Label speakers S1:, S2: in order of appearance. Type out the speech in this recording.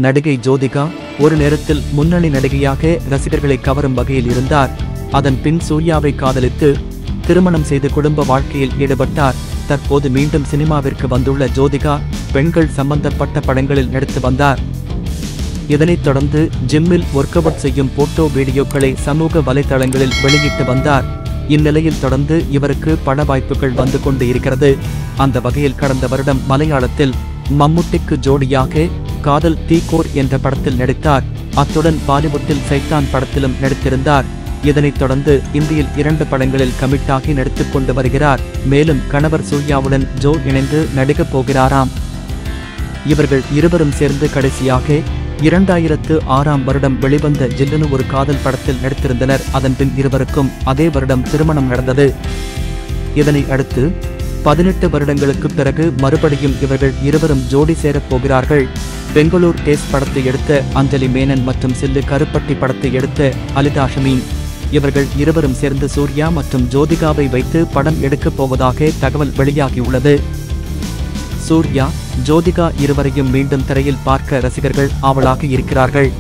S1: நடிகை ஜோதிகா ஒரு நேரத்தில் முன்னணி நடிகையாக ரசிகர்களை கவரும் வகையில் இருந்தார். அதன் பின் சூர்யாவை காதலித்து திருமணம் செய்து குடும்ப வாழ்க்கையில் ஈடுபட்டார். தற்போது மீண்டும் சினிமாவிற்கு வந்துள்ள ஜோதிகா பெண்கள் சம்பந்தப்பட்ட படங்களில் நடித்து வந்தார். இதனைத் தொடர்ந்து ஜிம்மில் ஒர்க் அவுட் செய்யும் போட்டோ வீடியோக்களை சமூக வலைதளங்களில் வெளியிட்டு வந்தார். இந்நிலையில் தொடர்ந்து இவருக்கு பட வாய்ப்புகள் வந்து கொண்டு இருக்கிறது. அந்த வகையில் கடந்த வருடம் மலையாளத்தில் மம்முட்டிக்கு ஜோடியாக காதல் தீக்கோர் என்ற படத்தில் நடித்தார். அத்துடன் பாலிவுட்டில் சைத்தான் படத்திலும் நடித்திருந்தார். இதனைத் தொடர்ந்து இந்தியில் 2 படங்களில் கமிட்டாகி நடித்துக் கொண்டு வருகிறார். மேலும் கணவர் சூர்யாவுடன் ஜோ இணைந்து நடிக்கப் போகிறாராம். இவர்கள் இருவரும் சேர்ந்து கடைசியாக 2006ஆம் வருடம் வெளிவந்த ஜில்லுனு ஒரு காதல் படத்தில் நடித்திருந்தனர். அதன்பின் இருவருக்கும் அதே வருடம் திருமணம் நடந்தது. இதனை அடுத்து 18 வருடங்களுக்கு பிறகு மறுபடியும் இவர்கள் இருவரும் ஜோடி சேரப் போகிறார்கள். பெங்களூர் டேஸ் படத்தை எடுத்த அஞ்சலி மேனன் மற்றும் சில்லு கருப்பட்டி படத்தை எடுத்த அலிதா ஷமீன் இவர்கள் இருவரும் சேர்ந்து சூர்யா மற்றும் ஜோதிகாவை வைத்து படம் எடுக்கப் போவதாக தகவல் வெளியாகியுள்ளது. சூர்யா, ஜோதிகா இருவரையும் மீண்டும் திரையில் பார்க்க ரசிகர்கள் ஆவலாக இருக்கிறார்கள்.